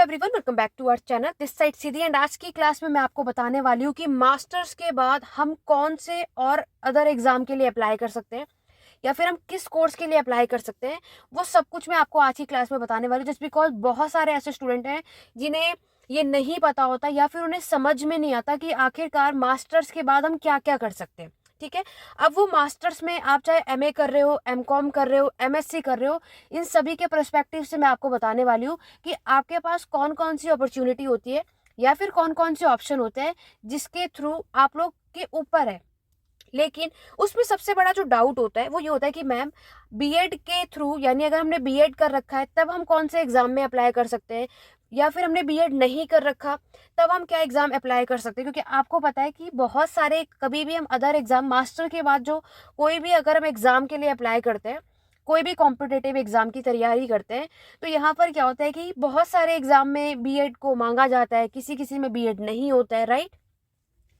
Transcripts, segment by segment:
Everyone, welcome back to our channel. This side Siddhi and आज की class में मैं आपको बताने वाली हूँ कि मास्टर्स के बाद हम कौन से और अदर एग्जाम के लिए अप्लाई कर सकते हैं या फिर हम किस कोर्स के लिए अप्लाई कर सकते हैं। वो सब कुछ मैं आपको आज की क्लास में बताने वाली हूँ, जस्ट बिकॉज बहुत सारे ऐसे स्टूडेंट हैं जिन्हें ये नहीं पता होता या फिर उन्हें समझ में नहीं आता कि आखिरकार मास्टर्स के बाद हम क्या क्या कर सकते हैं। ठीक है, अब वो मास्टर्स में आप चाहे एमए कर रहे हो, एमकॉम कर रहे हो, एमएससी कर रहे हो, इन सभी के पर्सपेक्टिव से मैं आपको बताने वाली हूँ कि आपके पास कौन कौन सी अपॉर्चुनिटी होती है या फिर कौन कौन से ऑप्शन होते हैं जिसके थ्रू आप लोग के ऊपर है। लेकिन उसमें सबसे बड़ा जो डाउट होता है वो ये होता है कि मैम बीएड के थ्रू, यानी अगर हमने बीएड कर रखा है तब हम कौन से एग्जाम में अप्लाई कर सकते हैं, या फिर हमने बीएड नहीं कर रखा तब हम क्या एग्जाम अप्लाई कर सकते हैं। क्योंकि आपको पता है कि बहुत सारे, कभी भी हम अदर एग्जाम मास्टर के बाद जो कोई भी अगर हम एग्जाम के लिए अप्लाई करते हैं, कोई भी कॉम्पिटेटिव एग्जाम की तैयारी करते हैं, तो यहाँ पर क्या होता है कि बहुत सारे एग्जाम में बीएड को मांगा जाता है, किसी किसी में बीएड नहीं होता है, राइट।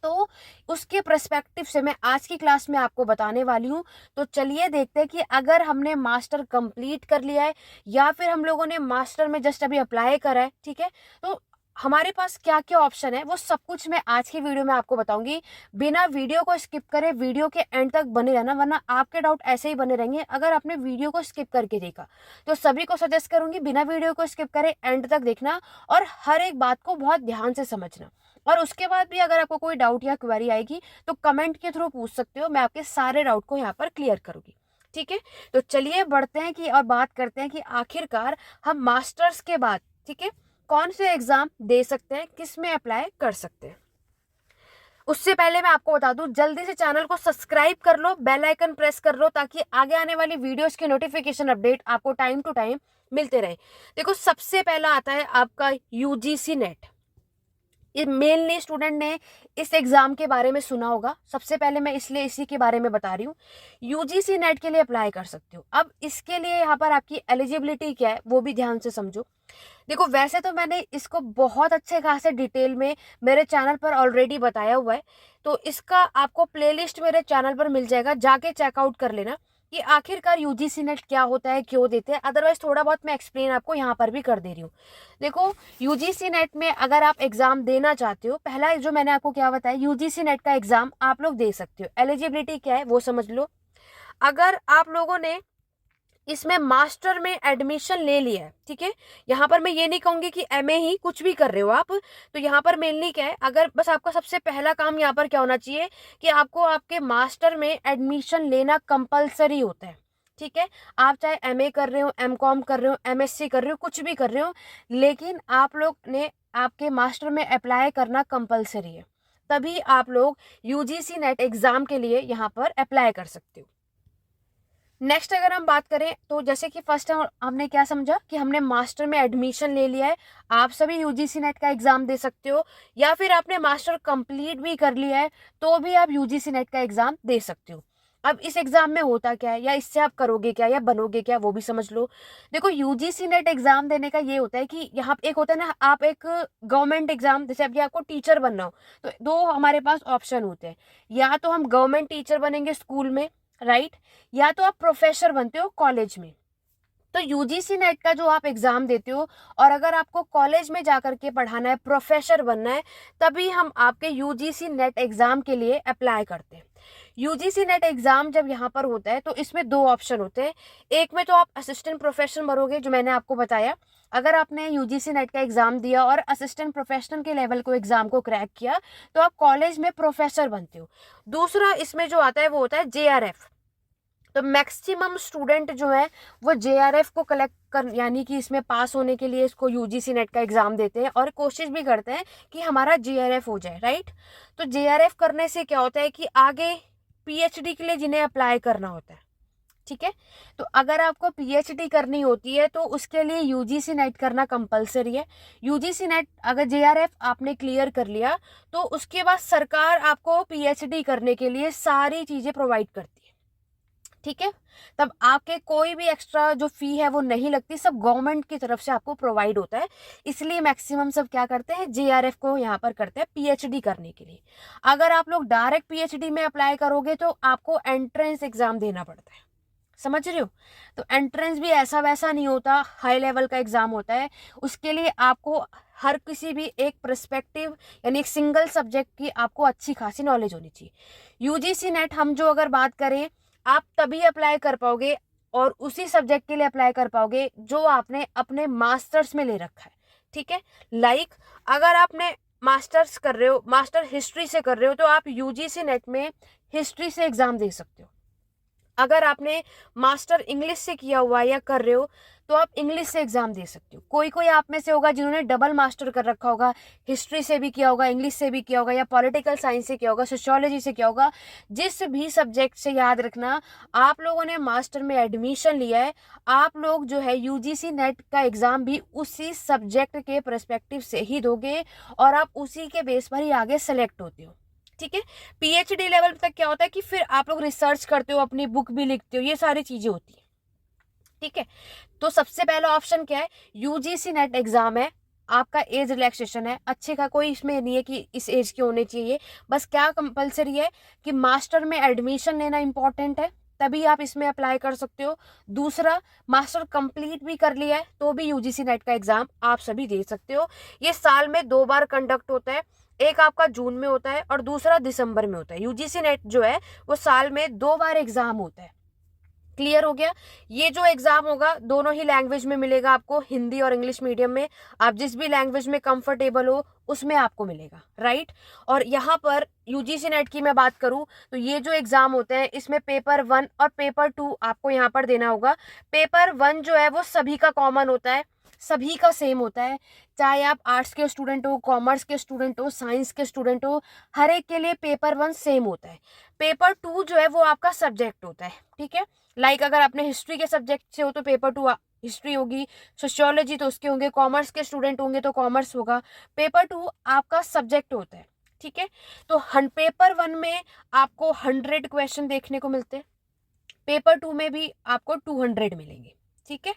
तो उसके पर्सपेक्टिव से मैं आज की क्लास में आपको बताने वाली हूँ। तो चलिए देखते हैं कि अगर हमने मास्टर कंप्लीट कर लिया है या फिर हम लोगों ने मास्टर में जस्ट अभी अप्लाई करा है, ठीक है, तो हमारे पास क्या क्या ऑप्शन है वो सब कुछ मैं आज की वीडियो में आपको बताऊंगी। बिना वीडियो को स्किप करे वीडियो के एंड तक बने रहना, वरना आपके डाउट ऐसे ही बने रहेंगे अगर आपने वीडियो को स्किप करके देखा। तो सभी को सजेस्ट करूंगी बिना वीडियो को स्किप करे एंड तक देखना और हर एक बात को बहुत ध्यान से समझना। और उसके बाद भी अगर आपको कोई डाउट या क्वेरी आएगी तो कमेंट के थ्रू पूछ सकते हो, मैं आपके सारे डाउट को यहाँ पर क्लियर करूंगी। ठीक है, तो चलिए बढ़ते हैं कि और बात करते हैं कि आखिरकार हम मास्टर्स के बाद, ठीक है, कौन से एग्जाम दे सकते हैं, किस में अप्लाई कर सकते हैं। उससे पहले मैं आपको बता दूं, जल्दी से चैनल को सब्सक्राइब कर लो, बेल आइकन प्रेस कर लो ताकि आगे आने वाली वीडियोस के नोटिफिकेशन अपडेट आपको टाइम टू टाइम मिलते रहे। देखो, सबसे पहला आता है आपका यूजीसी नेट। मेनली स्टूडेंट ने इस एग्जाम के बारे में सुना होगा, सबसे पहले मैं इसलिए इसी के बारे में बता रही हूँ। यूजीसी नेट के लिए अप्लाई कर सकते हो। अब इसके लिए यहाँ पर आपकी एलिजिबिलिटी क्या है वो भी ध्यान से समझो। देखो, वैसे तो मैंने इसको बहुत अच्छे खासे डिटेल में मेरे चैनल पर ऑलरेडी बताया हुआ है, तो इसका आपको प्लेलिस्ट मेरे चैनल पर मिल जाएगा, जाके चेकआउट कर लेना कि आखिरकार यूजीसी नेट क्या होता है, क्यों देते हैं। अदरवाइज थोड़ा बहुत मैं एक्सप्लेन आपको यहाँ पर भी कर दे रही हूँ। देखो, यूजीसी नेट में अगर आप एग्जाम देना चाहते हो, पहला जो मैंने आपको क्या बताया, यूजीसी नेट का एग्जाम आप लोग दे सकते हो। एलिजिबिलिटी क्या है वो समझ लो। अगर आप लोगों ने इसमें मास्टर में एडमिशन ले लिया है, ठीक है, यहाँ पर मैं ये नहीं कहूंगी कि एमए ही कुछ भी कर रहे हो आप, तो यहाँ पर मेनली क्या है, अगर बस आपका सबसे पहला काम यहाँ पर क्या होना चाहिए कि आपको आपके मास्टर में एडमिशन लेना कंपलसरी होता है। ठीक है, आप चाहे एमए कर रहे हो, एमकॉम कर रहे हो, एमएससी कर रहे हो, कुछ भी कर रहे हो, लेकिन आप लोग ने आपके मास्टर में अप्लाई करना कंपलसरी है, तभी आप लोग यूजीसी नेट एग्जाम के लिए यहाँ पर अप्लाई कर सकते हो। नेक्स्ट अगर हम बात करें तो जैसे कि फर्स्ट हमने क्या समझा कि हमने मास्टर में एडमिशन ले लिया है, आप सभी यूजीसी नेट का एग्जाम दे सकते हो, या फिर आपने मास्टर कंप्लीट भी कर लिया है तो भी आप यूजीसी नेट का एग्जाम दे सकते हो। अब इस एग्जाम में होता क्या है, या इससे आप करोगे क्या या बनोगे क्या, वो भी समझ लो। देखो, यूजीसी नेट एग्जाम देने का ये होता है कि यहाँ एक होता है ना, आप एक गवर्नमेंट एग्जाम, जैसे अभी आपको टीचर बनना हो तो दो हमारे पास ऑप्शन होते हैं, या तो हम गवर्नमेंट टीचर बनेंगे स्कूल में, राइट, या तो आप प्रोफेसर बनते हो कॉलेज में। तो यूजीसी नेट का जो आप एग्जाम देते हो, और अगर आपको कॉलेज में जाकर के पढ़ाना है, प्रोफेसर बनना है, तभी हम आपके यूजीसी नेट एग्जाम के लिए अप्लाई करते हैं। यूजीसी नेट एग्जाम जब यहाँ पर होता है तो इसमें दो ऑप्शन होते हैं। एक में तो आप असिस्टेंट प्रोफेशनल बनोगे, जो मैंने आपको बताया, अगर आपने यूजीसी नेट का एग्जाम दिया और असिस्टेंट प्रोफेशनल के लेवल को एग्जाम को क्रैक किया तो आप कॉलेज में प्रोफेसर बनते हो। दूसरा इसमें जो आता है वो होता है जेआरएफ। तो मैक्सिमम स्टूडेंट जो है वो जेआरएफ को कलेक्ट कर, यानी कि इसमें पास होने के लिए इसको यूजीसी नेट का एग्जाम देते हैं और कोशिश भी करते हैं कि हमारा जेआरएफ हो जाए, राइट। तो जेआरएफ करने से क्या होता है कि आगे पीएचडी के लिए जिन्हें अप्लाई करना होता है, ठीक है, तो अगर आपको पीएचडी करनी होती है तो उसके लिए यूजीसी नेट करना कंपलसरी है। यूजीसी नेट अगर जेआरएफ आपने क्लियर कर लिया तो उसके बाद सरकार आपको पीएचडी करने के लिए सारी चीजें प्रोवाइड करती है, ठीक है। तब आपके कोई भी एक्स्ट्रा जो फी है वो नहीं लगती, सब गवर्नमेंट की तरफ से आपको प्रोवाइड होता है। इसलिए मैक्सिमम सब क्या करते हैं, जेआरएफ को यहाँ पर करते हैं पीएचडी करने के लिए। अगर आप लोग डायरेक्ट पीएचडी में अप्लाई करोगे तो आपको एंट्रेंस एग्जाम देना पड़ता है, समझ रहे हो? तो एंट्रेंस भी ऐसा वैसा नहीं होता, हाई लेवल का एग्जाम होता है। उसके लिए आपको हर किसी भी एक पर्सपेक्टिव यानी एक सिंगल सब्जेक्ट की आपको अच्छी खासी नॉलेज होनी चाहिए। यूजीसी नेट हम जो अगर बात करें, आप तभी अप्लाई कर पाओगे और उसी सब्जेक्ट के लिए अप्लाई कर पाओगे जो आपने अपने मास्टर्स में ले रखा है। ठीक है, अगर आपने मास्टर्स कर रहे हो, मास्टर हिस्ट्री से कर रहे हो, तो आप यूजीसी नेट में हिस्ट्री से एग्जाम दे सकते हो। अगर आपने मास्टर इंग्लिश से किया हुआ है या कर रहे हो, तो आप इंग्लिश से एग्जाम दे सकते हो। कोई कोई आप में से होगा जिन्होंने डबल मास्टर कर रखा होगा, हिस्ट्री से भी किया होगा, इंग्लिश से भी किया होगा, या पॉलिटिकल साइंस से किया होगा, सोशियोलॉजी से किया होगा। जिस भी सब्जेक्ट से, याद रखना, आप लोगों ने मास्टर में एडमिशन लिया है, आप लोग जो है यूजीसी नेट का एग्जाम भी उसी सब्जेक्ट के परस्पेक्टिव से ही दोगे और आप उसी के बेस पर ही आगे सेलेक्ट होते हो। ठीक है, पीएचडी लेवल तक क्या होता है कि फिर आप लोग रिसर्च करते हो, अपनी बुक भी लिखते हो, ये सारी चीजें होती है। ठीक है, तो सबसे पहला ऑप्शन क्या है, यूजीसी नेट एग्जाम है, आपका एज रिलैक्सेशन है अच्छे का, कोई इसमें नहीं है कि इस एज के होने चाहिए। बस क्या कंपलसरी है कि मास्टर में एडमिशन लेना इंपॉर्टेंट है, तभी आप इसमें अप्लाई कर सकते हो। दूसरा, मास्टर कंप्लीट भी कर लिया है तो भी यूजीसी नेट का एग्जाम आप सभी दे सकते हो। ये साल में 2 बार कंडक्ट होता है, एक आपका जून में होता है और दूसरा दिसंबर में होता है। यूजीसी नेट जो है वो साल में 2 बार एग्जाम होता है। क्लियर हो गया? ये जो एग्जाम होगा दोनों ही लैंग्वेज में मिलेगा आपको, हिंदी और इंग्लिश मीडियम में। आप जिस भी लैंग्वेज में कंफर्टेबल हो उसमें आपको मिलेगा, राइट। और यहाँ पर यूजीसी नेट की मैं बात करूँ तो ये जो एग्जाम होते हैं इसमें पेपर 1 और पेपर 2 आपको यहाँ पर देना होगा। पेपर 1 जो है वो सभी का कॉमन होता है, सभी का सेम होता है, चाहे आप आर्ट्स के स्टूडेंट हो, कॉमर्स के स्टूडेंट हो, साइंस के स्टूडेंट हो, हर एक के लिए पेपर 1 सेम होता है। पेपर 2 जो है वो आपका सब्जेक्ट होता है। ठीक है, अगर आपने हिस्ट्री के सब्जेक्ट से हो तो पेपर 2 हिस्ट्री होगी, सोशियोलॉजी तो उसके होंगे, कॉमर्स के स्टूडेंट होंगे तो कॉमर्स होगा। पेपर 2 आपका सब्जेक्ट होता है। ठीक है, तो पेपर 1 में आपको 100 क्वेश्चन देखने को मिलते हैं, पेपर 2 में भी आपको 200 मिलेंगे। ठीक है,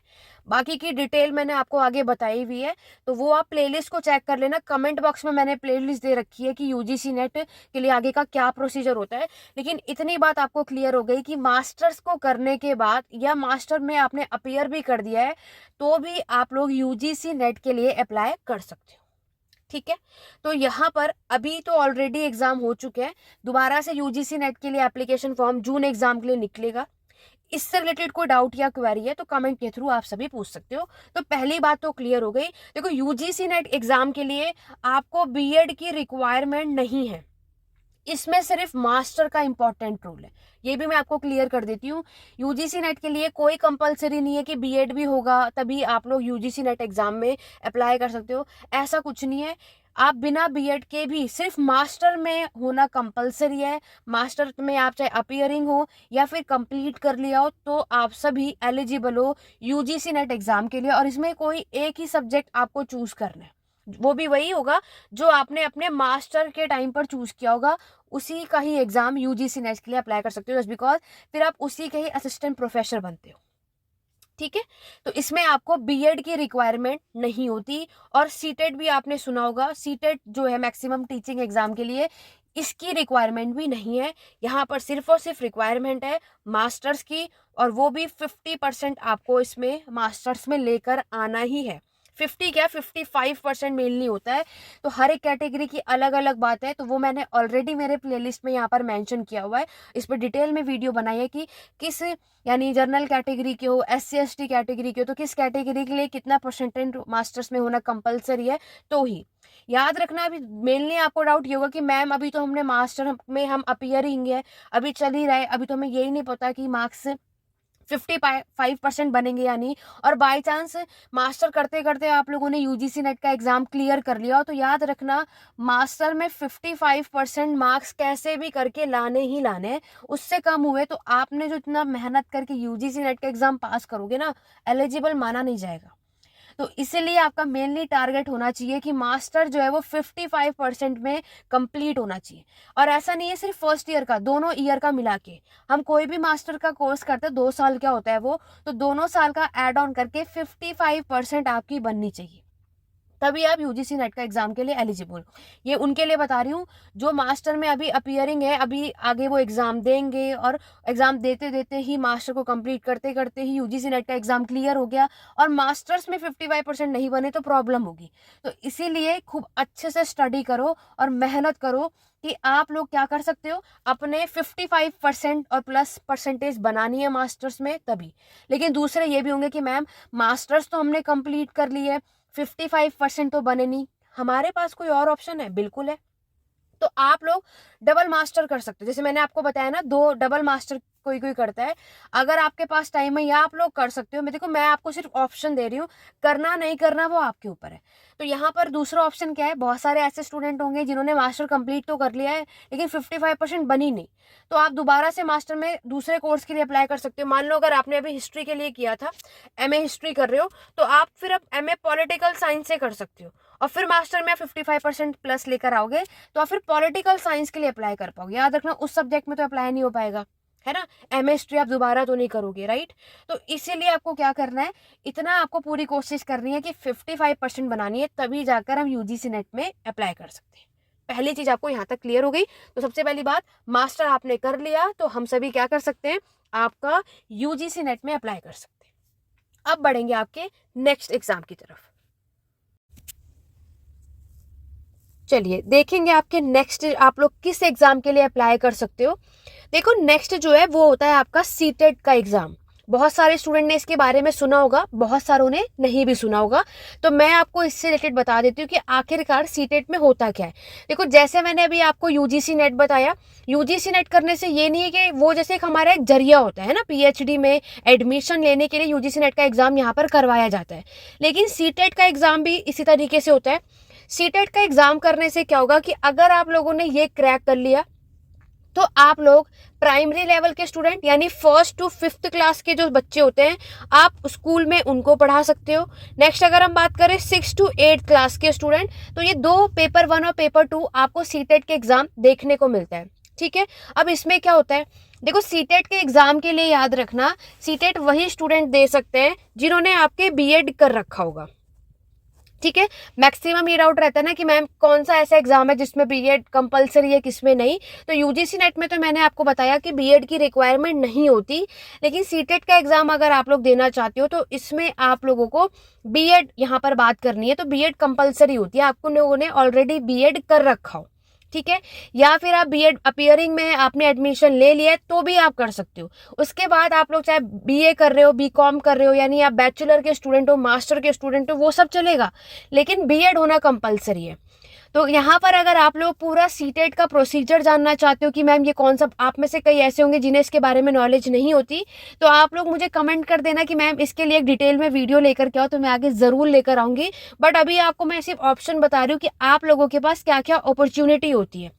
बाकी की डिटेल मैंने आपको आगे बताई हुई है, तो वो आप प्लेलिस्ट को चेक कर लेना। कमेंट बॉक्स में मैंने प्लेलिस्ट दे रखी है कि यूजीसी नेट के लिए आगे का क्या प्रोसीजर होता है। लेकिन इतनी बात आपको क्लियर हो गई कि मास्टर्स को करने के बाद या मास्टर में आपने अपीयर भी कर दिया है तो भी आप लोग यूजीसी नेट के लिए अप्लाई कर सकते हो। ठीक है, तो यहाँ पर अभी तो ऑलरेडी एग्जाम हो चुके हैं, दोबारा से यूजीसी नेट के लिए एप्लीकेशन फॉर्म जून एग्जाम के लिए निकलेगा। इससे रिलेटेड कोई डाउट या क्वेरी है तो कमेंट के थ्रू आप सभी पूछ सकते हो। तो पहली बात तो क्लियर हो गई। देखो, यूजीसी नेट एग्जाम के लिए आपको बीएड की रिक्वायरमेंट नहीं है, इसमें सिर्फ मास्टर का इंपॉर्टेंट रोल है। ये भी मैं आपको क्लियर कर देती हूँ। यूजीसी नेट के लिए कोई कंपलसरी नहीं है कि बीएड भी होगा तभी आप लोग यूजीसी नेट एग्जाम में अप्लाई कर सकते हो, ऐसा कुछ नहीं है। आप बिना बीएड के भी सिर्फ मास्टर में होना कंपलसरी है। मास्टर में आप चाहे अपीयरिंग हो या फिर कंप्लीट कर लिया हो तो आप सभी एलिजिबल हो यूजीसी नेट एग्जाम के लिए। और इसमें कोई एक ही सब्जेक्ट आपको चूज करना है, वो भी वही होगा जो आपने अपने मास्टर के टाइम पर चूज किया होगा, उसी का ही एग्जाम यूजीसी नेट के लिए अप्लाई कर सकते हो, जस्ट बिकॉज फिर आप उसी के ही असिस्टेंट प्रोफेसर बनते हो। ठीक है, तो इसमें आपको बीएड की रिक्वायरमेंट नहीं होती। और सीटेट भी आपने सुना होगा, सीटेट जो है मैक्सिमम टीचिंग एग्जाम के लिए, इसकी रिक्वायरमेंट भी नहीं है। यहाँ पर सिर्फ और सिर्फ रिक्वायरमेंट है मास्टर्स की, और वो भी 50% आपको इसमें मास्टर्स में लेकर आना ही है। 50 क्या, 55% मेनली होता है। तो हर एक कैटेगरी की अलग अलग बात है, तो वो मैंने ऑलरेडी मेरे प्लेलिस्ट में यहाँ पर मेंशन किया हुआ है। इस पर डिटेल में वीडियो बनाई है कि किस यानी जनरल कैटेगरी के हो, SC ST कैटेगरी के हो, तो किस कैटेगरी के लिए कितना परसेंटेज मास्टर्स में होना कंपलसरी है। तो ही याद रखना, अभी मेनली आपको डाउट ये होगा कि मैम अभी तो हमने मास्टर में हम अपीयरिंग है, अभी चल ही रहा है, अभी तो हमें यही नहीं पता कि मार्क्स 55% बनेंगे या नहीं। और बाय चांस मास्टर करते करते आप लोगों ने यूजीसी नेट का एग्जाम क्लियर कर लिया हो तो याद रखना, मास्टर में 55% मार्क्स कैसे भी करके लाने ही लाने हैं। उससे कम हुए तो आपने जो इतना मेहनत करके यूजीसी नेट का एग्जाम पास करोगे ना, एलिजिबल माना नहीं जाएगा। तो इसीलिए आपका मेनली टारगेट होना चाहिए कि मास्टर जो है वो 55% में कंप्लीट होना चाहिए। और ऐसा नहीं है सिर्फ फर्स्ट ईयर का, दोनों ईयर का मिला के। हम कोई भी मास्टर का कोर्स करते हैं 2 साल क्या होता है वो, तो दोनों साल का एड ऑन करके 55% आपकी बननी चाहिए। तभी आप यूजीसी नेट का एग्जाम के लिए एलिजिबल। ये उनके लिए बता रही हूँ जो मास्टर में अभी अपीयरिंग है, अभी आगे वो एग्जाम देंगे और एग्जाम देते देते ही मास्टर को कंप्लीट करते करते ही यूजीसी नेट का एग्जाम क्लियर हो गया और मास्टर्स में 55% नहीं बने तो प्रॉब्लम होगी। तो इसीलिए खूब अच्छे से स्टडी करो और मेहनत करो कि आप लोग क्या कर सकते हो, अपने 55% और प्लस परसेंटेज बनानी है मास्टर्स में तभी। लेकिन दूसरे ये भी होंगे कि मैम मास्टर्स तो हमने कंप्लीट कर ली है, 55% तो बने नहीं, हमारे पास कोई और ऑप्शन है? बिल्कुल है। तो आप लोग डबल मास्टर कर सकते हो, जैसे मैंने आपको बताया ना, 2 डबल मास्टर कोई कोई करता है। अगर आपके पास टाइम है या आप लोग कर सकते हो। मैं देखो, मैं आपको सिर्फ ऑप्शन दे रही हूँ, करना नहीं करना वो आपके ऊपर है। तो यहाँ पर दूसरा ऑप्शन क्या है, बहुत सारे ऐसे स्टूडेंट होंगे जिन्होंने मास्टर कंप्लीट तो कर लिया है लेकिन 55% बनी नहीं, तो आप दोबारा से मास्टर में दूसरे कोर्स के लिए अप्लाई कर सकते हो। मान लो अगर आपने अभी हिस्ट्री के लिए किया था, MA हिस्ट्री कर रहे हो, तो आप फिर अब MA पॉलिटिकल साइंस से कर सकते हो और फिर मास्टर में आप 55% प्लस लेकर आओगे तो आप फिर पॉलिटिकल साइंस के लिए अप्लाई कर पाओगे। याद रखना, उस सब्जेक्ट में तो अप्लाई नहीं हो पाएगा, है ना। MA हिस्ट्री आप दोबारा तो नहीं करोगे, राइट। तो इसीलिए आपको क्या करना है, इतना आपको पूरी कोशिश करनी है कि 55% बनानी है, तभी जाकर हम यूजीसी नेट में अप्लाई कर सकते हैं। पहली चीज आपको यहाँ तक क्लियर हो गई। तो सबसे पहली बात, मास्टर आपने कर लिया तो हम सभी क्या कर सकते हैं, आपका यूजीसी नेट में अप्लाई कर सकते हैं। अब बढ़ेंगे आपके नेक्स्ट एग्जाम की तरफ। चलिए देखेंगे आपके नेक्स्ट आप लोग किस एग्जाम के लिए अप्लाई कर सकते हो। देखो, नेक्स्ट जो है वो होता है आपका सीटेट का एग्जाम। बहुत सारे स्टूडेंट ने इसके बारे में सुना होगा, बहुत सारों ने नहीं भी सुना होगा, तो मैं आपको इससे रिलेटेड बता देती हूँ कि आखिरकार सीटेट में होता क्या है। देखो, जैसे मैंने अभी आपको यूजीसी नेट बताया, यूजीसी नेट करने से ये नहीं है कि वो जैसे एक हमारा एक जरिया होता है ना, पीएचडी में एडमिशन लेने के लिए यूजीसी नेट का एग्जाम यहाँ पर करवाया जाता है, लेकिन सीटेट का एग्जाम भी इसी तरीके से होता है। सीटेट का एग्जाम करने से क्या होगा कि अगर आप लोगों ने ये क्रैक कर लिया तो आप लोग प्राइमरी लेवल के स्टूडेंट यानी 1st to 5th क्लास के जो बच्चे होते हैं, आप स्कूल में उनको पढ़ा सकते हो। नेक्स्ट अगर हम बात करें 6th to 8th क्लास के स्टूडेंट, तो ये 2 पेपर 1 और पेपर 2 आपको सीटेट के एग्जाम देखने को मिलता है, ठीक है। अब इसमें क्या होता है, देखो, सीटेट के एग्जाम के लिए याद रखना, सीटेट वही स्टूडेंट दे सकते हैं जिन्होंने आपके बीएड कर रखा होगा, ठीक है। मैक्सिमम ये डाउट रहता है ना कि मैम कौन सा ऐसा एग्जाम है जिसमें बीएड कंपलसरी है, किसमें नहीं। तो यूजीसी नेट में तो मैंने आपको बताया कि बीएड की रिक्वायरमेंट नहीं होती, लेकिन सीटेट का एग्जाम अगर आप लोग देना चाहते हो तो इसमें आप लोगों को बीएड यहाँ पर बात करनी है, तो बीएड कंपलसरी होती है, आपको लोगों ने ऑलरेडी बीएड कर रखा हो, ठीक है। या फिर आप बीएड अपीयरिंग में आपने एडमिशन ले लिया है तो भी आप कर सकते हो। उसके बाद आप लोग चाहे बीए कर रहे हो, बीकॉम कर रहे हो, यानी आप बैचलर के स्टूडेंट हो, मास्टर के स्टूडेंट हो, वो सब चलेगा, लेकिन बीएड होना कंपलसरी है। तो यहाँ पर अगर आप लोग पूरा सीटेट का प्रोसीजर जानना चाहते हो कि मैम ये कौन सा, आप में से कई ऐसे होंगे जिन्हें इसके बारे में नॉलेज नहीं होती, तो आप लोग मुझे कमेंट कर देना कि मैम इसके लिए एक डिटेल में वीडियो लेकर के आओ, तो मैं आगे ज़रूर लेकर आऊँगी। बट अभी आपको मैं सिर्फ ऑप्शन बता रही हूँ कि आप लोगों के पास क्या क्या अपॉर्चुनिटी होती है।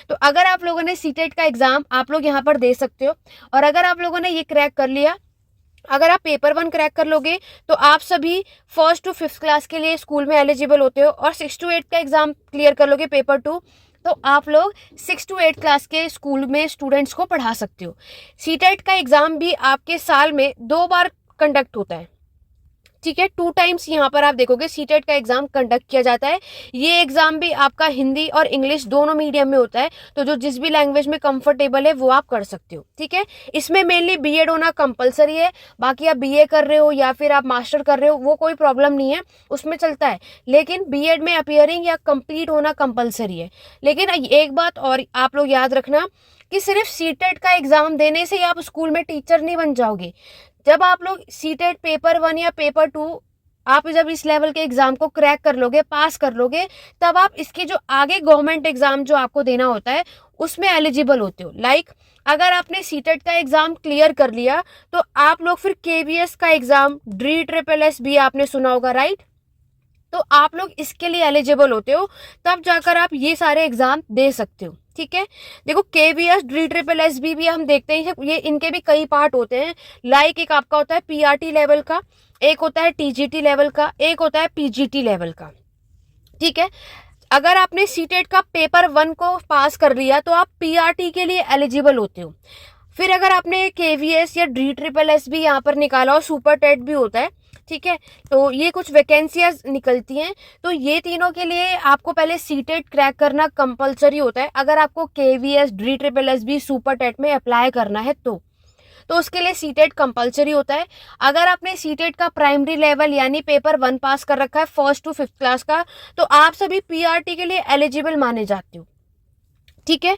तो अगर आप लोगों ने सीटेट का एग्ज़ाम आप लोग यहाँ पर दे सकते हो, और अगर आप लोगों ने ये क्रैक कर लिया, अगर आप पेपर 1 क्रैक कर लोगे तो आप सभी 1st to 5th क्लास के लिए स्कूल में एलिजिबल होते हो, और 6 to 8 का एग्जाम क्लियर कर लोगे पेपर 2, तो आप लोग 6 to 8 क्लास के स्कूल में स्टूडेंट्स को पढ़ा सकते हो। सीटेट का एग्जाम भी आपके साल में 2 बार कंडक्ट होता है, ठीक है। 2 टाइम्स यहाँ पर आप देखोगे सीटेट का एग्जाम कंडक्ट किया जाता है। ये एग्जाम भी आपका हिंदी और इंग्लिश दोनों मीडियम में होता है, तो जो जिस भी लैंग्वेज में कंफर्टेबल है वो आप कर सकते हो, ठीक है। इसमें मेनली बीएड होना कंपलसरी है, बाकी आप बीए कर रहे हो या फिर आप मास्टर कर रहे हो वो कोई प्रॉब्लम नहीं है, उसमें चलता है, लेकिन बीएड में अपीयरिंग या कंप्लीट होना कंपलसरी है। लेकिन एक बात और आप लोग याद रखना कि सिर्फ सीटेट का एग्जाम देने से ही आप स्कूल में टीचर नहीं बन जाओगे। जब आप लोग सीटेट पेपर 1 या पेपर 2 आप जब इस लेवल के एग्जाम को क्रैक कर लोगे, पास कर लोगे, तब आप इसके जो आगे गवर्नमेंट एग्जाम जो आपको देना होता है उसमें एलिजिबल होते हो। लाइक अगर आपने सीटेट का एग्जाम क्लियर कर लिया तो आप लोग फिर केवीएस का एग्जाम, DSSS भी आपने सुना होगा, राइट, तो आप लोग इसके लिए एलिजिबल होते हो, तब जाकर आप ये सारे एग्जाम दे सकते हो, ठीक है। देखो, केवीएस, DSSS भी हम देखते हैं, ये इनके भी कई पार्ट होते हैं। लाइक एक आपका होता है पीआरटी लेवल का, एक होता है टीजीटी लेवल का, एक होता है पीजीटी लेवल का, ठीक है। अगर आपने सीटेट का पेपर 1 को पास कर लिया तो आप पीआरटी के लिए एलिजिबल होते हो। फिर अगर आपने केवीएस या DSSS भी यहाँ पर निकाला और सुपर टेट भी होता है, ठीक है, तो ये कुछ वैकेंसियाँ निकलती हैं। तो ये तीनों के लिए आपको पहले सीटेट क्रैक करना कंपलसरी होता है, अगर आपको KVS, D triple S B, super TET में अप्लाई करना है तो उसके लिए सीटेट कंपलसरी होता है। अगर आपने सीटेट का प्राइमरी लेवल यानी पेपर 1 पास कर रखा है 1st to 5th क्लास का, तो आप सभी पीआरटी के लिए एलिजिबल माने जाते हो। ठीक है,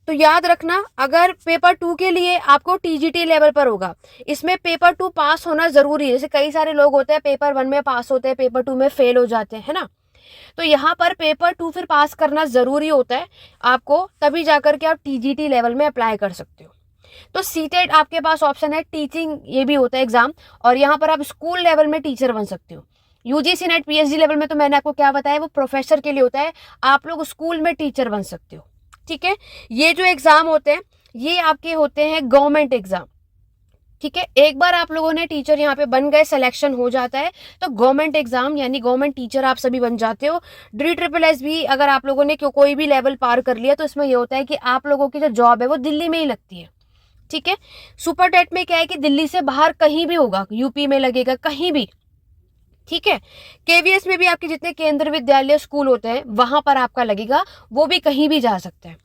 तो याद रखना, अगर पेपर 2 के लिए आपको टीजीटी लेवल पर होगा, इसमें पेपर 2 पास होना जरूरी है। जैसे कई सारे लोग होते हैं पेपर 1 में पास होते हैं, पेपर 2 में फेल हो जाते हैं, है ना। तो यहाँ पर पेपर 2 फिर पास करना जरूरी होता है आपको, तभी जाकर के आप टीजीटी लेवल में अप्लाई कर सकते हो। तो सीटेट आपके पास ऑप्शन है, टीचिंग ये भी होता है एग्जाम, और यहाँ पर आप स्कूल लेवल में टीचर बन सकते हो। यूजीसी नेट पीएचडी लेवल में तो मैंने आपको क्या बताया, वो प्रोफेसर के लिए होता है, आप लोग स्कूल में टीचर बन सकते हो। ठीक है, ये जो एग्जाम होते हैं ये आपके होते हैं गवर्नमेंट एग्जाम। ठीक है, एक बार आप लोगों ने टीचर यहाँ पे बन गए, सिलेक्शन हो जाता है, तो गवर्नमेंट एग्जाम यानी गवर्नमेंट टीचर आप सभी बन जाते हो। डी ट्रिपल एस भी अगर आप लोगों ने कोई भी लेवल पार कर लिया, तो इसमें ये होता है कि आप लोगों की जो जॉब है वो दिल्ली में ही लगती है। ठीक है, सुपर टेट में क्या है कि दिल्ली से बाहर कहीं भी होगा, यूपी में लगेगा, कहीं भी। ठीक है, केवीएस में भी आपके जितने केंद्र विद्यालय स्कूल होते हैं वहां पर आपका लगेगा, वो भी कहीं भी जा सकते हैं।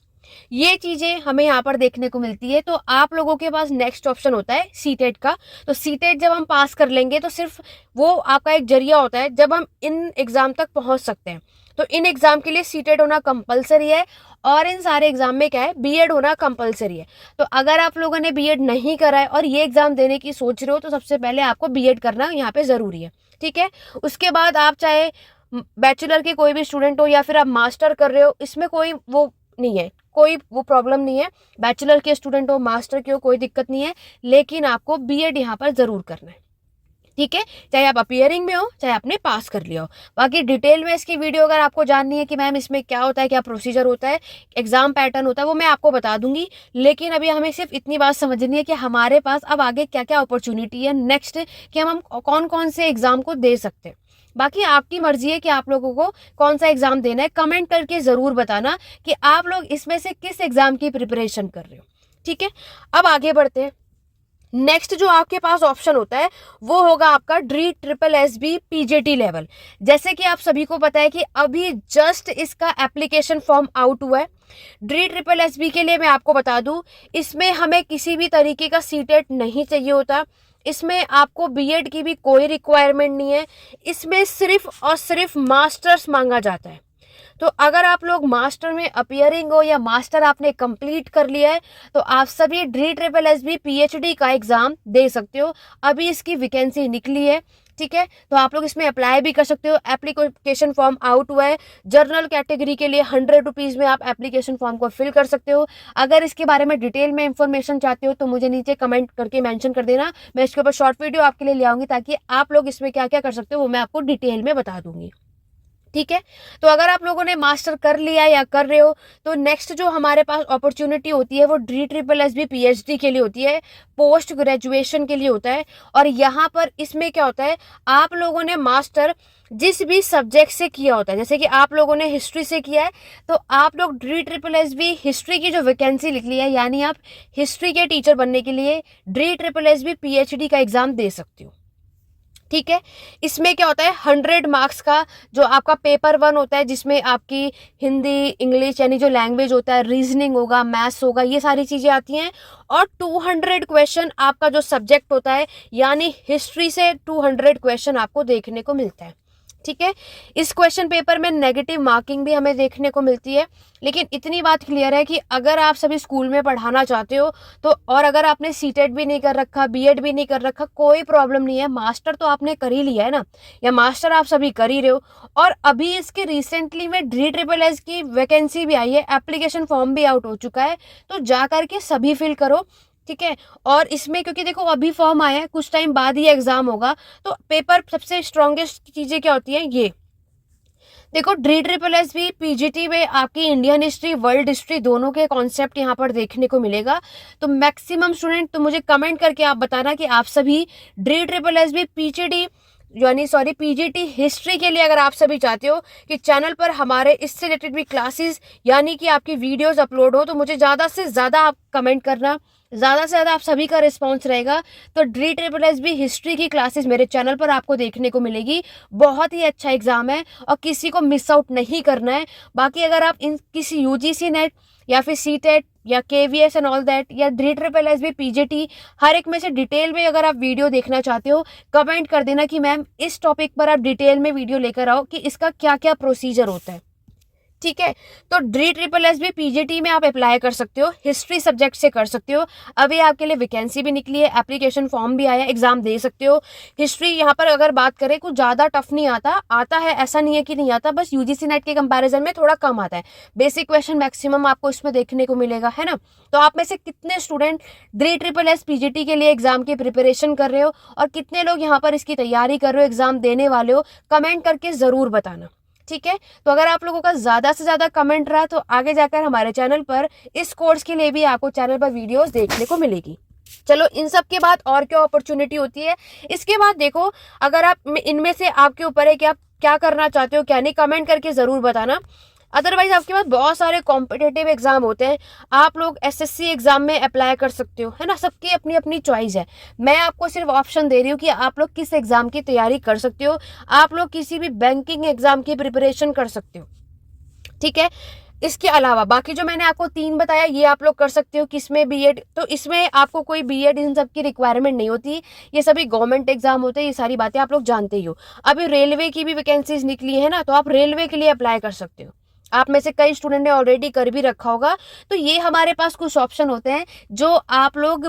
ये चीजें हमें यहाँ पर देखने को मिलती है। तो आप लोगों के पास नेक्स्ट ऑप्शन होता है सीटेट का। तो सीटेट जब हम पास कर लेंगे तो सिर्फ वो आपका एक जरिया होता है जब हम इन एग्जाम तक पहुंच सकते हैं। तो इन एग्जाम के लिए सीटेट होना कंपलसरी है, और इन सारे एग्जाम में क्या है, बीएड होना कंपलसरी है। तो अगर आप लोगों ने बीएड नहीं करा है और ये एग्जाम देने की सोच रहे हो, तो सबसे पहले आपको बीएड करना यहाँ पे जरूरी है। ठीक है, उसके बाद आप चाहे बैचलर के कोई भी स्टूडेंट हो या फिर आप मास्टर कर रहे हो, इसमें कोई वो नहीं है, कोई वो प्रॉब्लम नहीं है। बैचलर के स्टूडेंट हो, मास्टर के हो, कोई दिक्कत नहीं है, लेकिन आपको बीएड यहाँ पर जरूर करना है। ठीक है, चाहे आप अपियरिंग में हो, चाहे आपने पास कर लिया हो। बाकी डिटेल में इसकी वीडियो अगर आपको जाननी है कि मैम इसमें क्या होता है, क्या प्रोसीजर होता है, एग्जाम पैटर्न होता है, वो मैं आपको बता दूंगी। लेकिन अभी हमें सिर्फ इतनी बात समझनी है कि हमारे पास अब आगे क्या क्या अपॉर्चुनिटी है नेक्स्ट, कि हम कौन कौन से एग्जाम को दे सकते हैं। बाकी आपकी मर्जी है कि आप लोगों को कौन सा एग्जाम देना है। कमेंट करके जरूर बताना कि आप लोग इसमें से किस एग्जाम की प्रिपरेशन कर रहे हो। ठीक है, अब आगे बढ़ते हैं। नेक्स्ट जो आपके पास ऑप्शन होता है वो होगा आपका D triple S B PGT level. जैसे कि आप सभी को पता है कि अभी जस्ट इसका एप्लीकेशन फॉर्म आउट हुआ है। डी ट्रिपल एस बी के लिए मैं आपको बता दूं, इसमें हमें किसी भी तरीके का सीटेट नहीं चाहिए होता, इसमें आपको बीएड की भी कोई रिक्वायरमेंट नहीं है, इसमें सिर्फ और सिर्फ मास्टर्स मांगा जाता है। तो अगर आप लोग मास्टर में अपियरिंग हो या मास्टर आपने कंप्लीट कर लिया है, तो आप सभी D triple S B PhD का एग्जाम दे सकते हो। अभी इसकी वैकेंसी निकली है। ठीक है, तो आप लोग इसमें अप्लाई भी कर सकते हो। एप्लीकेशन फॉर्म आउट हुआ है। जनरल कैटेगरी के लिए 100 रुपीज़ में आप एप्लीकेशन फॉर्म को फिल कर सकते हो। अगर इसके बारे में डिटेल में इंफॉर्मेशन चाहते हो तो मुझे नीचे कमेंट करके मेंशन कर देना, मैं इसके ऊपर शॉर्ट वीडियो आपके लिए ले आऊंगी, ताकि आप लोग इसमें क्या क्या कर सकते हो वो मैं आपको डिटेल में बता दूंगी। ठीक है, तो अगर आप लोगों ने मास्टर कर लिया या कर रहे हो, तो नेक्स्ट जो हमारे पास अपॉर्चुनिटी होती है वो D triple S B PhD के लिए होती है, पोस्ट ग्रेजुएशन के लिए होता है। और यहाँ पर इसमें क्या होता है, आप लोगों ने मास्टर जिस भी सब्जेक्ट से किया होता है, जैसे कि आप लोगों ने हिस्ट्री से किया है, तो आप लोग D triple S B history की जो वैकेंसी निकली है, यानी आप हिस्ट्री के टीचर बनने के लिए D triple S B PhD का एग्जाम दे सकते हो। ठीक है, इसमें क्या होता है, 100 मार्क्स का जो आपका पेपर 1 होता है, जिसमें आपकी हिंदी, इंग्लिश यानी जो लैंग्वेज होता है, रीजनिंग होगा, मैथ्स होगा, ये सारी चीज़ें आती हैं। और 200 क्वेश्चन आपका जो सब्जेक्ट होता है, यानी हिस्ट्री से 200 क्वेश्चन आपको देखने को मिलता है। ठीक है, इस क्वेश्चन पेपर में नेगेटिव मार्किंग भी हमें देखने को मिलती है। लेकिन इतनी बात क्लियर है कि अगर आप सभी स्कूल में पढ़ाना चाहते हो तो, और अगर आपने सीटेट भी नहीं कर रखा, बीएड भी नहीं कर रखा, कोई प्रॉब्लम नहीं है। मास्टर तो आपने कर ही लिया है ना, या मास्टर आप सभी कर ही रहे हो। और अभी इसके रिसेंटली में डी ट्रिपल एस की वैकेंसी भी आई है, एप्लीकेशन फॉर्म भी आउट हो चुका है, तो जा करके सभी फिल करो। ठीक है, और इसमें क्योंकि देखो अभी फॉर्म आया है, कुछ टाइम बाद ही एग्जाम होगा, तो पेपर सबसे स्ट्रॉन्गेस्ट चीजें क्या होती हैं, ये देखो D triple S B PGT में आपकी इंडियन हिस्ट्री, वर्ल्ड हिस्ट्री दोनों के कॉन्सेप्ट यहाँ पर देखने को मिलेगा। तो मैक्सिमम स्टूडेंट, तो मुझे कमेंट करके आप बताना कि आप सभी D triple S B PGT PGT history के लिए अगर आप सभी चाहते हो कि चैनल पर हमारे इससे रिलेटेड भी क्लासेस यानी कि आपकी वीडियोस अपलोड हो, तो मुझे ज़्यादा से ज़्यादा आप कमेंट करना ज़्यादा से ज़्यादा आप सभी का रिस्पॉन्स रहेगा तो DSSS हिस्ट्री की क्लासेस मेरे चैनल पर आपको देखने को मिलेगी। बहुत ही अच्छा एग्ज़ाम है और किसी को मिस आउट नहीं करना है। बाकी अगर आप इन किसी UGC नेट या फिर CTET या KVS एंड ऑल दैट या DSSS PGT हर एक में से डिटेल में अगर आप वीडियो देखना चाहते हो, कमेंट कर देना कि मैम इस टॉपिक पर आप डिटेल में वीडियो लेकर आओ कि इसका क्या क्या प्रोसीजर होता है। ठीक है, तो DSSS PGT में आप अप्लाई कर सकते हो, हिस्ट्री सब्जेक्ट से कर सकते हो। अभी आपके लिए वैकेंसी भी निकली है, एप्लीकेशन फॉर्म भी आया, एग्जाम दे सकते हो। हिस्ट्री यहाँ पर अगर बात करें कुछ ज़्यादा टफ नहीं आता है, ऐसा नहीं है कि नहीं आता, बस UGC नेट के कंपैरिजन में थोड़ा कम आता है। बेसिक क्वेश्चन मैक्सिमम आपको इसमें देखने को मिलेगा, है ना। तो आप में से कितने स्टूडेंट DSSS PGT के लिए एग्जाम की प्रिपरेशन कर रहे हो और कितने लोग यहाँ पर इसकी तैयारी कर रहे हो, एग्जाम देने वाले हो, कमेंट करके ज़रूर बताना। ठीक है, तो अगर आप लोगों का ज़्यादा से ज़्यादा कमेंट रहा तो आगे जाकर हमारे चैनल पर इस कोर्स के लिए भी आपको चैनल पर वीडियोस देखने को मिलेगी। चलो, इन सब के बाद और क्या अपॉर्चुनिटी होती है, इसके बाद देखो, अगर आप इनमें से आपके ऊपर है कि आप क्या करना चाहते हो क्या नहीं, कमेंट करके ज़रूर बताना। अदरवाइज आपके पास बहुत सारे कॉम्पिटिटिव एग्जाम होते हैं, आप लोग SSC एग्जाम में अप्लाई कर सकते हो, है ना। सबकी अपनी अपनी चॉइस है, मैं आपको सिर्फ ऑप्शन दे रही हूँ कि आप लोग किस एग्जाम की तैयारी कर सकते हो। आप लोग किसी भी बैंकिंग एग्जाम की प्रिपरेशन कर सकते हो, ठीक है। इसके अलावा बाकी जो मैंने आपको 3 बताया ये आप लोग कर सकते हो। किसमें B.Ed, तो इसमें आपको कोई B.Ed इन सब की रिक्वायरमेंट नहीं होती, ये सभी गवर्नमेंट एग्जाम होते हैं, ये सारी बातें आप लोग जानते ही हो। अभी रेलवे की भी वैकेंसीज निकली है ना, तो आप रेलवे के लिए अप्लाई कर सकते हो। आप में से कई स्टूडेंट ने ऑलरेडी कर भी रखा होगा। तो ये हमारे पास कुछ ऑप्शन होते हैं जो आप लोग,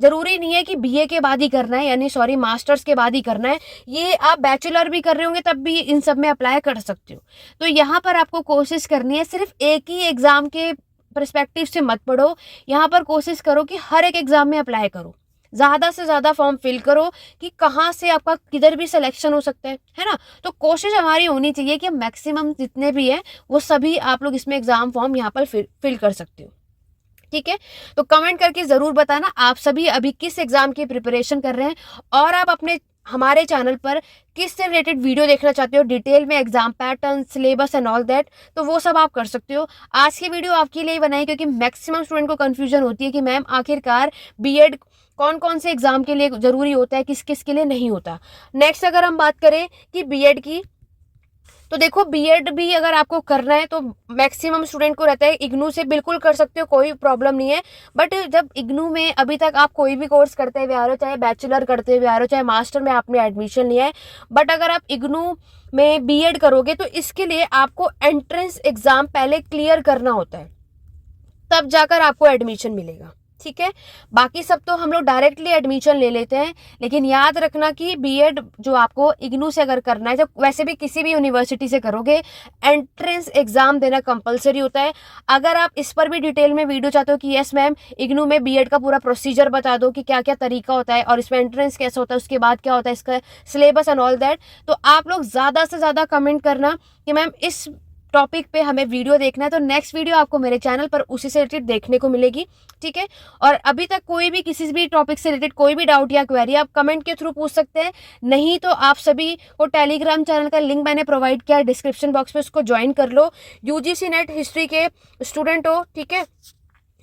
जरूरी नहीं है कि BA के बाद ही करना है, यानी सॉरी मास्टर्स के बाद ही करना है, ये आप बैचलर भी कर रहे होंगे तब भी इन सब में अप्लाई कर सकते हो। तो यहाँ पर आपको कोशिश करनी है, सिर्फ एक ही एग्जाम के परस्पेक्टिव से मत पढ़ो, यहाँ पर कोशिश करो कि हर एक एग्जाम में अप्लाई करो, ज़्यादा से ज़्यादा फॉर्म फिल करो कि कहाँ से आपका किधर भी सिलेक्शन हो सकता है ना। तो कोशिश हमारी होनी चाहिए कि मैक्सिमम जितने भी हैं वो सभी आप लोग इसमें एग्जाम फॉर्म यहाँ पर फिल कर सकते हो। ठीक है, तो कमेंट करके ज़रूर बताना आप सभी अभी किस एग्जाम की प्रिपरेशन कर रहे हैं और आप अपने हमारे चैनल पर किस से रिलेटेड वीडियो देखना चाहते हो, डिटेल में exam pattern, syllabus and all that, तो वो सब आप कर सकते हो। आज की वीडियो आपके लिए बनाई क्योंकि मैक्सिमम स्टूडेंट को कंफ्यूजन होती है कि मैम आखिरकार B.Ed कौन कौन से एग्जाम के लिए ज़रूरी होता है, किस किस के लिए नहीं होता। नेक्स्ट अगर हम बात करें कि B.Ed की, तो देखो B.Ed भी अगर आपको करना है तो मैक्सिमम स्टूडेंट को रहता है इग्नू से बिल्कुल कर सकते हो, कोई प्रॉब्लम नहीं है। बट जब इग्नू में अभी तक आप कोई भी कोर्स करते हुए आ रहे हो, चाहे बैचलर करते हुए आ रहे हो, चाहे मास्टर में आपने एडमिशन लिया है, बट अगर आप इग्नू में B.Ed करोगे तो इसके लिए आपको एंट्रेंस एग्जाम पहले क्लियर करना होता है, तब जाकर आपको एडमिशन मिलेगा। ठीक है, बाकी सब तो हम लोग डायरेक्टली एडमिशन ले लेते हैं, लेकिन याद रखना कि B.Ed जो आपको इग्नू से अगर करना है, जब वैसे भी किसी भी यूनिवर्सिटी से करोगे, एंट्रेंस एग्जाम देना कंपलसरी होता है। अगर आप इस पर भी डिटेल में वीडियो चाहते हो कि यस मैम इग्नू में B.Ed का पूरा प्रोसीजर बता दो कि क्या क्या तरीका होता है और इसमें एंट्रेंस कैसा होता है, उसके बाद क्या होता है, इसका सिलेबस एंड ऑल दैट, तो आप लोग ज़्यादा से ज़्यादा कमेंट करना कि मैम इस टॉपिक पे हमें वीडियो देखना है, तो नेक्स्ट वीडियो आपको मेरे चैनल पर उसी से रिलेटेड देखने को मिलेगी। ठीक है, और अभी तक कोई भी किसी भी टॉपिक से रिलेटेड कोई भी डाउट या क्वेरी आप कमेंट के थ्रू पूछ सकते हैं, नहीं तो आप सभी को टेलीग्राम चैनल का लिंक मैंने प्रोवाइड किया है डिस्क्रिप्शन बॉक्स में, उसको ज्वाइन कर लो। UGC नेट हिस्ट्री के स्टूडेंट हो, ठीक है,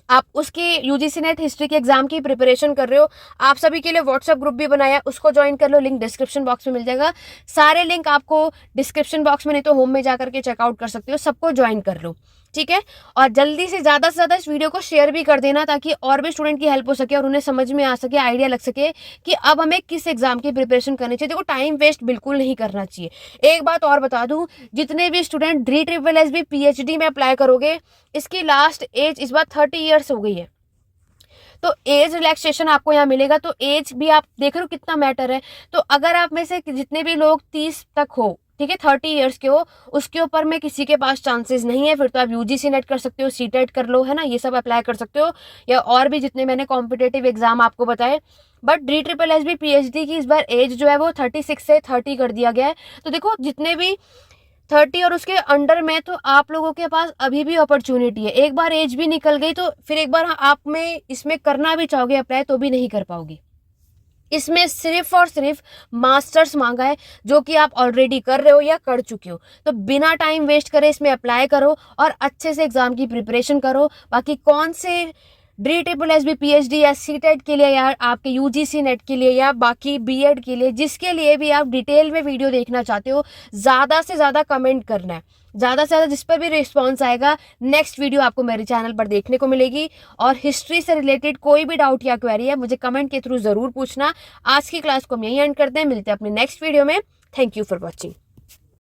आप उसके UGC नेट हिस्ट्री के एग्जाम की प्रिपरेशन कर रहे हो, आप सभी के लिए व्हाट्सएप ग्रुप भी बनाया, उसको ज्वाइन कर लो, लिंक डिस्क्रिप्शन बॉक्स में मिल जाएगा। सारे लिंक आपको डिस्क्रिप्शन बॉक्स में नहीं तो होम में जाकर के चेकआउट कर सकते हो, सबको ज्वाइन कर लो। ठीक है, और जल्दी से ज़्यादा इस वीडियो को शेयर भी कर देना ताकि और भी स्टूडेंट की हेल्प हो सके और उन्हें समझ में आ सके, आइडिया लग सके कि अब हमें किस एग्जाम की प्रिपरेशन करनी चाहिए। देखो, टाइम वेस्ट बिल्कुल नहीं करना चाहिए। एक बात और बता दूं, जितने भी स्टूडेंट DSSS PhD में अप्लाई करोगे, इसकी लास्ट एज इस बार 30 ईयर्स हो गई है, तो एज रिलैक्सेशन आपको यहाँ मिलेगा। तो एज भी आप देख रहे हो कितना मैटर है। तो अगर आप में से जितने भी लोग 30 तक हो, ठीक है, 30 ईयर्स के हो, उसके ऊपर में किसी के पास चांसेस नहीं है, फिर तो आप UGC नेट कर सकते हो, CTET कर लो, है ना, ये सब अप्लाई कर सकते हो, या और भी जितने मैंने कॉम्पिटेटिव एग्जाम आपको बताए। बट DSSS PhD की इस बार एज जो है वो 36 से 30 कर दिया गया है। तो देखो, जितने भी 30 और उसके अंडर में, तो आप लोगों के पास अभी भी अपॉर्चुनिटी है। एक बार एज भी निकल गई तो फिर एक बार आप में इसमें करना भी चाहोगे अप्लाई तो भी नहीं कर पाओगे। इसमें सिर्फ और सिर्फ मास्टर्स मांगा है, जो कि आप ऑलरेडी कर रहे हो या कर चुके हो। तो बिना टाइम वेस्ट करे इसमें अप्लाई करो और अच्छे से एग्जाम की प्रिपरेशन करो। बाकी कौन से DSSB PhD या CTET के लिए या आपके UGC नेट के लिए या बाकी BEd के लिए, जिसके लिए भी आप डिटेल में वीडियो देखना चाहते हो, ज़्यादा से ज़्यादा कमेंट करना है। ज़्यादा से ज़्यादा जिस पर भी रिस्पॉन्स आएगा, नेक्स्ट वीडियो आपको मेरे चैनल पर देखने को मिलेगी। और हिस्ट्री से रिलेटेड कोई भी डाउट या क्वेरी है, मुझे कमेंट के थ्रू ज़रूर पूछना। आज की क्लास को हम यहीं एंड करते हैं, मिलते हैं अपने नेक्स्ट वीडियो में। Thank you for watching.